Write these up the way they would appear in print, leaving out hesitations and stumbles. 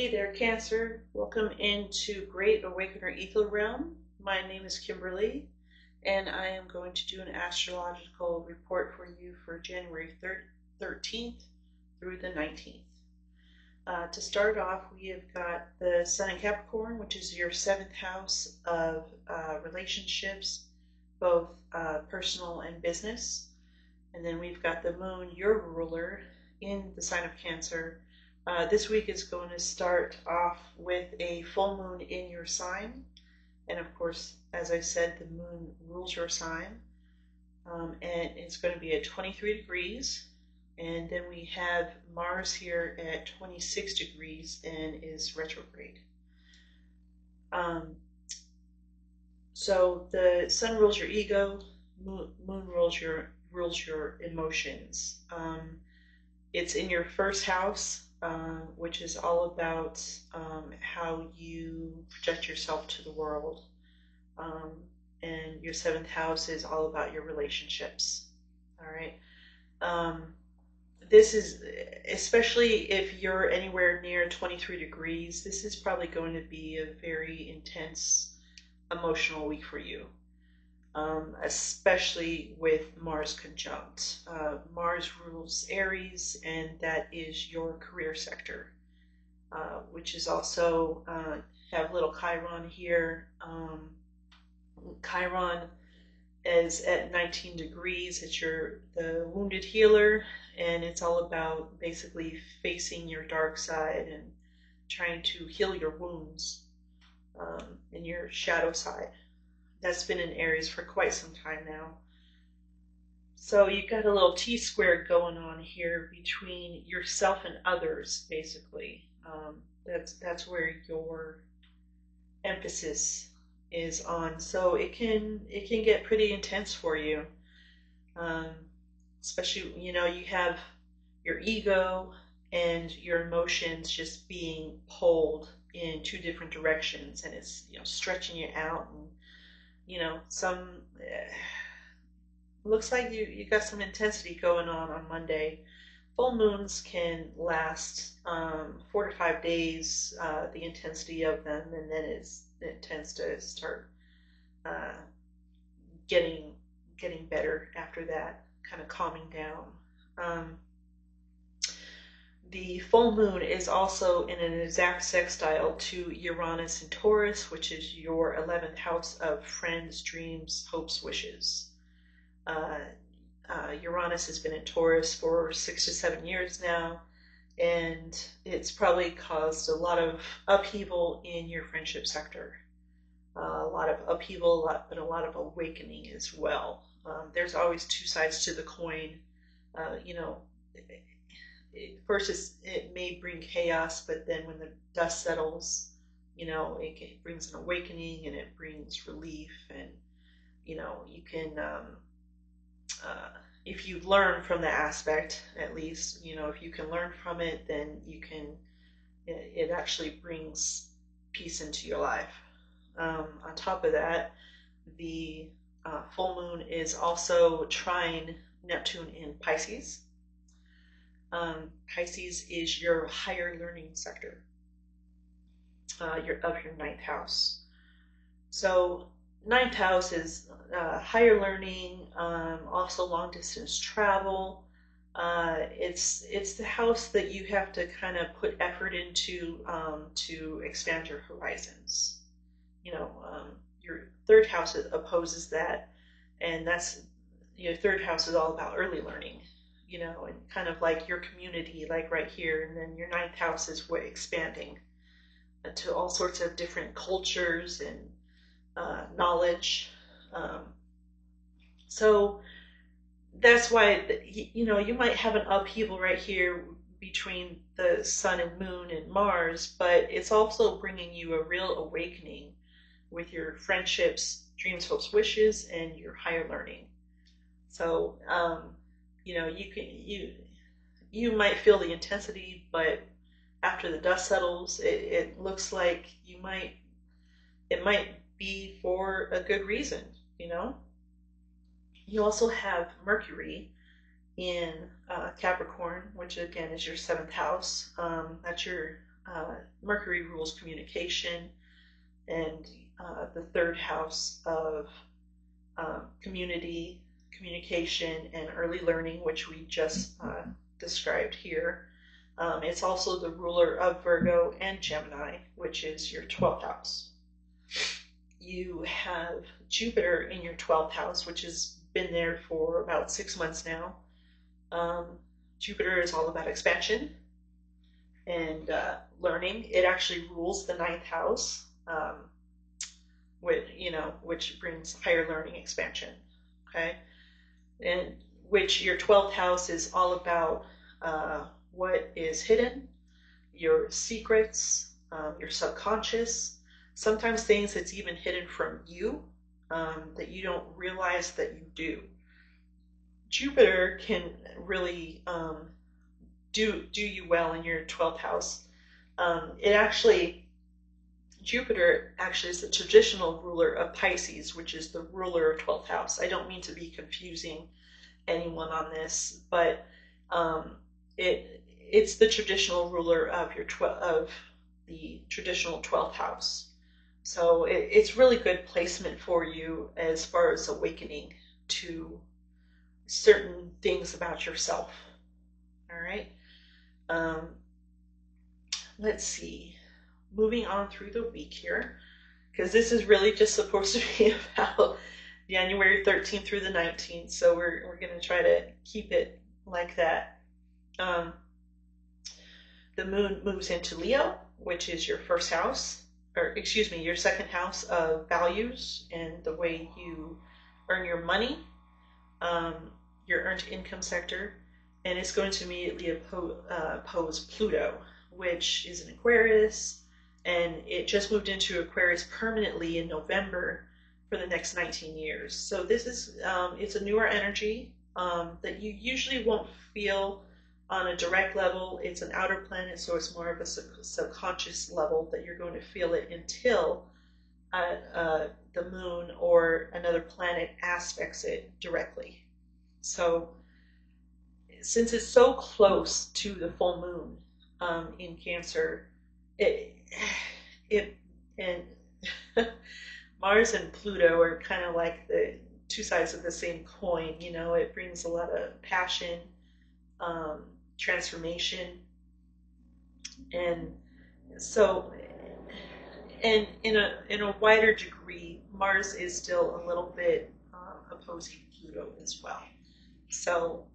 Hey there, Cancer. Welcome into Great Awakener Ether Realm. My name is Kimberly, and I am going to do an astrological report for you for January 13th through the 19th. To start off, we have got the Sun in Capricorn, which is your seventh house of relationships, both personal and business. And then we've got the Moon, your ruler, in the sign of Cancer. This week is going to start off with a full moon in your sign. And of course, as I said, the moon rules your sign. And it's going to be at 23 degrees. And then we have Mars here at 26 degrees and is retrograde. So the sun rules your ego, moon rules your emotions. It's in your first house, which is all about how you project yourself to the world. And your seventh house is all about your relationships. All right. This is, especially if you're anywhere near 23 degrees, this is probably going to be a very intense emotional week for you. Especially with Mars conjunct. Mars rules Aries, and that is your career sector, which is also, have little Chiron here. Chiron is at 19 degrees. It's the wounded healer, and it's all about basically facing your dark side and trying to heal your wounds in your shadow side. That's been in Aries for quite some time now. So you've got a little T-square going on here between yourself and others, basically. That's where your emphasis is on. So it can get pretty intense for you. Especially, you have your ego and your emotions just being pulled in two different directions, and it's stretching you out, and looks like you got some intensity going on Monday. Full moons can last 4 to 5 days, the intensity of them, and then it tends to start getting better after that, kind of calming down. The full moon is also in an exact sextile to Uranus and Taurus, which is your 11th house of friends, dreams, hopes, wishes. Uranus has been in Taurus for 6 to 7 years now, and it's probably caused a lot of upheaval in your friendship sector. A lot of upheaval, but a lot of awakening as well. There's always two sides to the coin. First, it may bring chaos, but then when the dust settles, it brings an awakening, and it brings relief, and you can, if you learn from the aspect, at least, if you can learn from it, then it actually brings peace into your life. On top of that, the full moon is also trine Neptune in Pisces. Pisces is your higher learning sector, of your ninth house. So ninth house is higher learning, also long distance travel. It's the house that you have to kind of put effort into to expand your horizons. Your third house opposes that, and that's your third house is all about early learning. And kind of like your community, like right here, and then your ninth house is expanding to all sorts of different cultures and knowledge. So that's why, you might have an upheaval right here between the sun and moon and Mars, but it's also bringing you a real awakening with your friendships, dreams, hopes, wishes, and your higher learning. So, you might feel the intensity, but after the dust settles, it looks like it might be for a good reason. You also have Mercury in Capricorn, which again is your seventh house. That's your Mercury rules communication, and the third house of community, communication, and early learning, which we just described here. It's also the ruler of Virgo and Gemini, which is your 12th house. You have Jupiter in your 12th house, which has been there for about 6 months now. Jupiter is all about expansion and learning. It actually rules the 9th house, which brings higher learning expansion. Okay, and which your 12th house is all about what is hidden, your secrets, your subconscious, sometimes things that's even hidden from you that you don't realize that you do. Jupiter can really do you well in your 12th house. Jupiter actually is the traditional ruler of Pisces, which is the ruler of 12th house. I don't mean to be confusing anyone on this, but it's the traditional ruler of the traditional 12th house. So it's really good placement for you as far as awakening to certain things about yourself. All right. Let's see. Moving on through the week here, because this is really just supposed to be about January 13th through the 19th, so we're going to try to keep it like that. The moon moves into Leo, which is your first house, your second house of values and the way you earn your money, your earned income sector, and it's going to immediately oppose Pluto, which is an Aquarius, and it just moved into Aquarius permanently in November for the next 19 years. So this is, it's a newer energy that you usually won't feel on a direct level. It's an outer planet, so it's more of a subconscious level that you're going to feel it until the moon or another planet aspects it directly. So since it's so close to the full moon in Cancer, and Mars and Pluto are kind of like the two sides of the same coin. It brings a lot of passion, transformation, and so, and in a wider degree, Mars is still a little bit opposing Pluto as well. So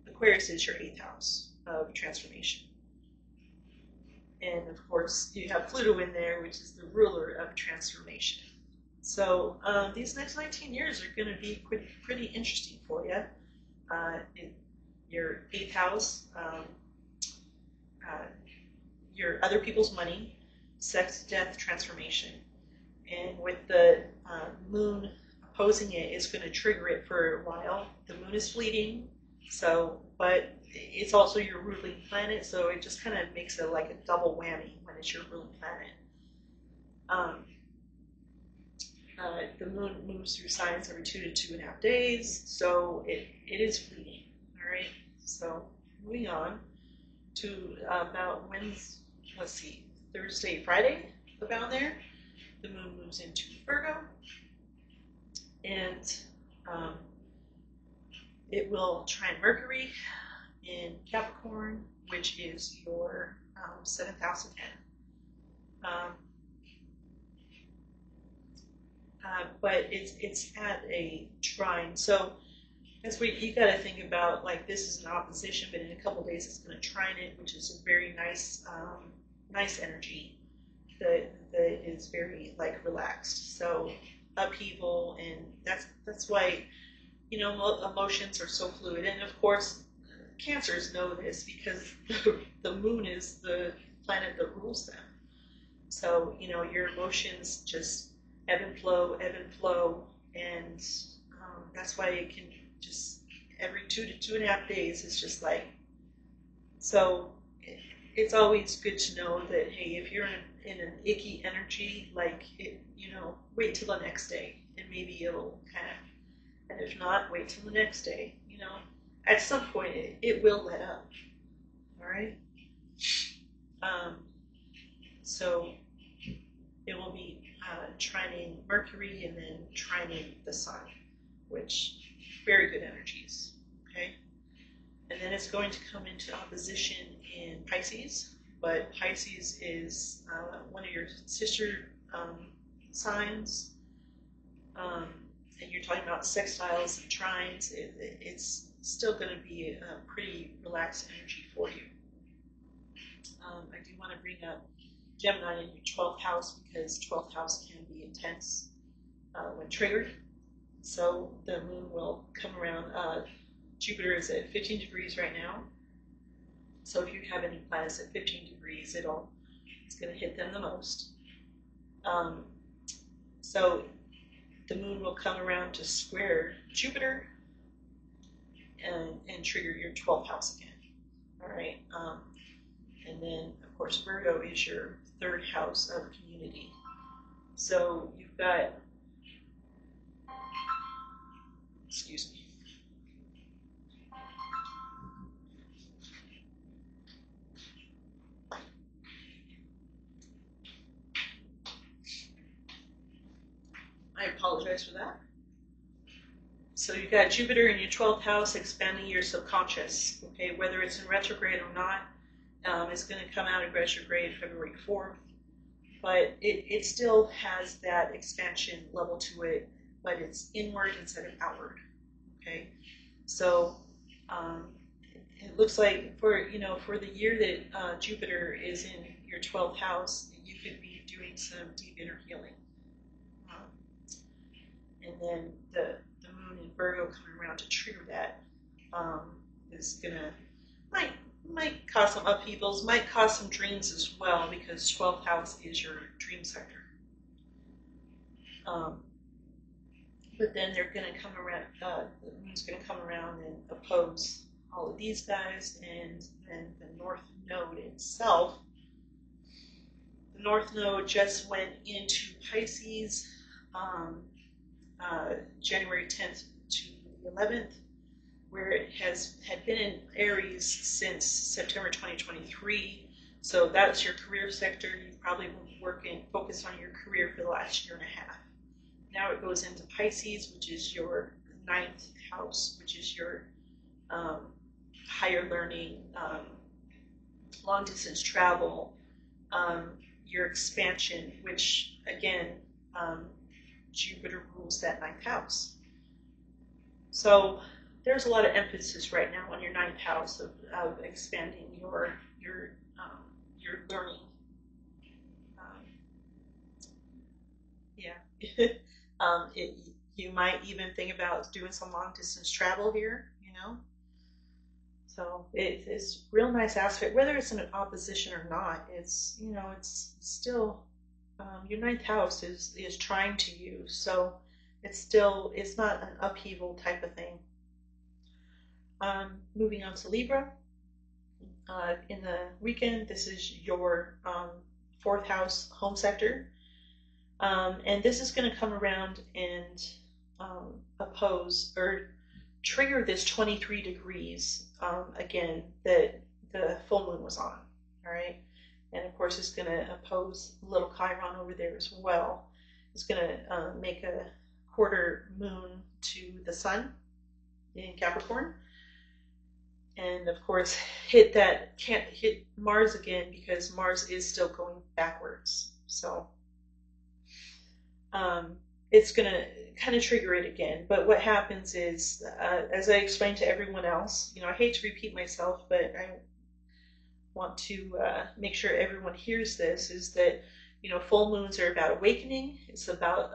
Aquarius is your 8th house of transformation. And of course, you have Pluto in there, which is the ruler of transformation. So these next 19 years are going to be pretty interesting for you. In your 8th house, your other people's money, sex, death, transformation. And with the moon opposing it, it's going to trigger it for a while. The moon is fleeting, but it's also your ruling planet, so it just kind of makes it like a double whammy when it's your ruling planet. The moon moves through signs every 2 to 2.5 days, so it is fleeting. All right, so moving on to about Thursday, Friday, about there, the moon moves into Virgo, and it will trine Mercury in Capricorn, which is your 7th house again. But it's at a trine, so that's what you got to think about. Like, this is an opposition, but in a couple days it's going to trine it, which is a very nice energy that is very relaxed. So upheaval, and that's why emotions are so fluid. And of course, Cancers know this because the moon is the planet that rules them. So your emotions just ebb and flow, and that's why it can just every 2 to 2.5 days is just like. So it's always good to know that, hey, if you're in an icky energy, wait till the next day, and maybe it'll kind of, and if not, wait till the next day. At some point it will let up. All right. So it will be trining Mercury and then trining the Sun, which very good energies. Okay. And then it's going to come into opposition in Pisces, but Pisces is one of your sister signs, and you're talking about sextiles and trines. It's still going to be a pretty relaxed energy for you. I do want to bring up Gemini in your 12th house because 12th house can be intense when triggered. So the moon will come around. Jupiter is at 15 degrees right now. So if you have any planets at 15 degrees, it's going to hit them the most. So the moon will come around to square Jupiter and trigger your 12th house again. All right. And then, of course, Virgo is your 3rd house of community. So you've got, excuse me. I apologize for that. So you've got Jupiter in your 12th house expanding your subconscious, okay, whether it's in retrograde or not. It's going to come out of retrograde February 4th, but it still has that expansion level to it, but it's inward instead of outward, okay? So it looks like for the year that Jupiter is in your 12th house, you could be doing some deep inner healing. And then the moon in Virgo coming around to trigger that is gonna might cause some upheavals, might cause some dreams as well, because 12th house is your dream sector. But then they're gonna come around. The moon's gonna come around and oppose all of these guys, and then the North Node itself. The North Node just went into Pisces. January 10th to the 11th, where it had been in Aries since September 2023. So that's your career sector. You've probably been focused on your career for the last year and a half. Now it goes into Pisces, which is your 9th house, which is your higher learning, long distance travel, your expansion, which again, Jupiter rules that 9th house. So there's a lot of emphasis right now on your 9th house of expanding your learning. You might even think about doing some long distance travel here, So it's real nice aspect, whether it's in an opposition or not. It's still. Your 9th house is trying to you, so it's not an upheaval type of thing. Moving on to Libra. In the weekend, this is your 4th house home sector, and this is going to come around and oppose or trigger this 23 degrees again that the full moon was on. All right. And of course, it's going to oppose little Chiron over there as well. It's going to make a quarter moon to the sun in Capricorn. And of course, can't hit Mars again because Mars is still going backwards. So it's going to kind of trigger it again. But what happens is, as I explained to everyone else, I hate to repeat myself, but I want to make sure everyone hears this, is that full moons are about awakening. It's about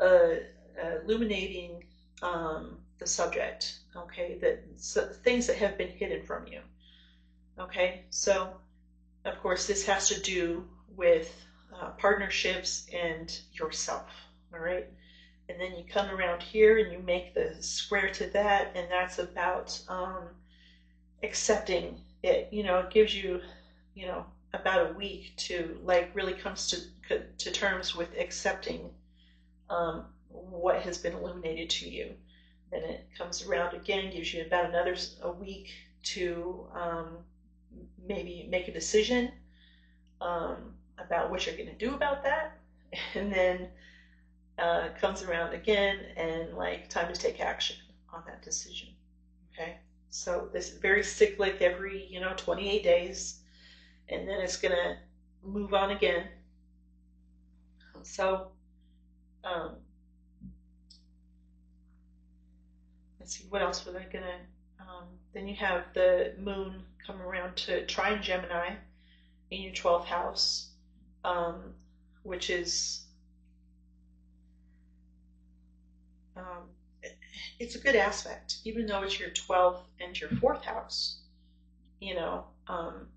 illuminating the subject, okay, things that have been hidden from you. Okay, so of course this has to do with partnerships and yourself. All right, and then you come around here and you make the square to that, and that's about accepting it. It gives you about a week to really comes to terms with accepting what has been illuminated to you. Then it comes around again, gives you about a week to maybe make a decision about what you're going to do about that, and then comes around again and like time to take action on that decision. Okay, so this is very cyclic, every 28 days, and then it's going to move on again. So um, let's see, what else was I going to then you have the moon come around to trine Gemini in your 12th house, um, which is um, it's a good aspect, even though it's your 12th and your 4th house.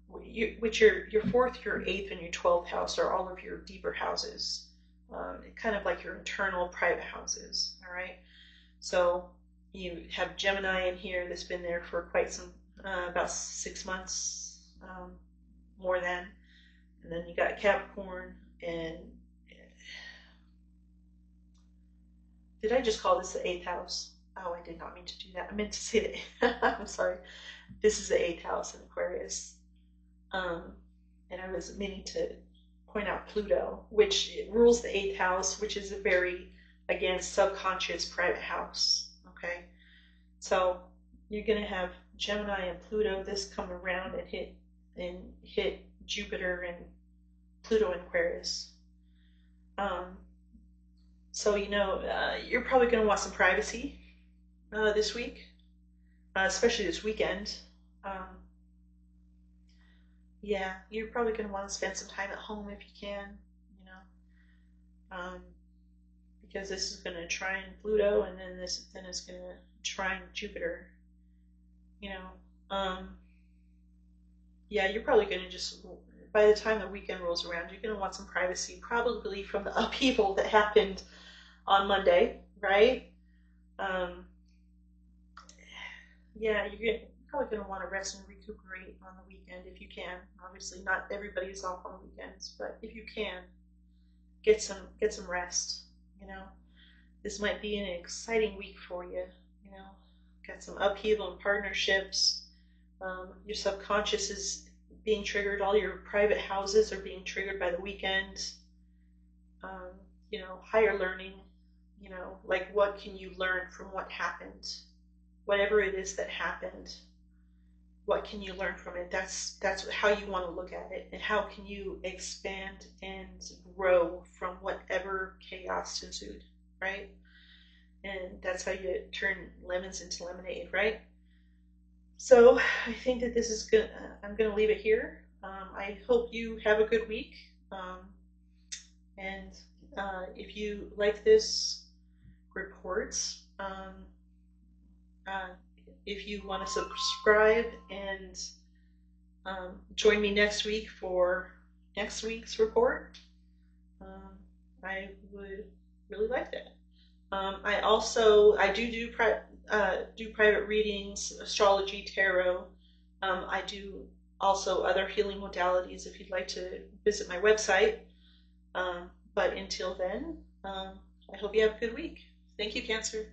Which your 4th, your 8th, and your 12th house are all of your deeper houses, kind of like your internal private houses. All right, so you have Gemini in here that's been there for quite some, about 6 months, more than, and then you got Capricorn, and did I just call this the 8th house? Oh, I did not mean to do that. I meant to say that. I'm sorry. This is the 8th house in Aquarius. And I was meaning to point out Pluto, which rules the 8th house, which is a very, again, subconscious private house. Okay. So you're going to have Gemini and Pluto this come around and hit Jupiter and Pluto in Aquarius. So you're probably going to want some privacy this week, especially this weekend. Yeah, you're probably going to want to spend some time at home if you can, um, because this is going to trine Pluto, and then it's going to trine Jupiter. Yeah, you're probably going to just, by the time the weekend rolls around, you're going to want some privacy, probably from the upheaval that happened on Monday, right? Yeah, you're probably going to want to rest and recuperate on the weekend if you can. Obviously, not everybody is off on the weekends, but if you can, get some rest. This might be an exciting week for you. Got some upheaval in partnerships. Your subconscious is being triggered. All your private houses are being triggered by the weekend. Higher learning. Like what can you learn from what happened? Whatever it is that happened, what can you learn from it? That's how you want to look at it, and how can you expand and grow from whatever chaos ensued, right? And that's how you turn lemons into lemonade, right? So I think that this is good. I'm going to leave it here. I hope you have a good week. And if you like this report, if you want to subscribe and join me next week for next week's report, I would really like that. I do private readings, astrology, tarot. I do also other healing modalities if you'd like to visit my website. But until then, I hope you have a good week. Thank you, Cancer.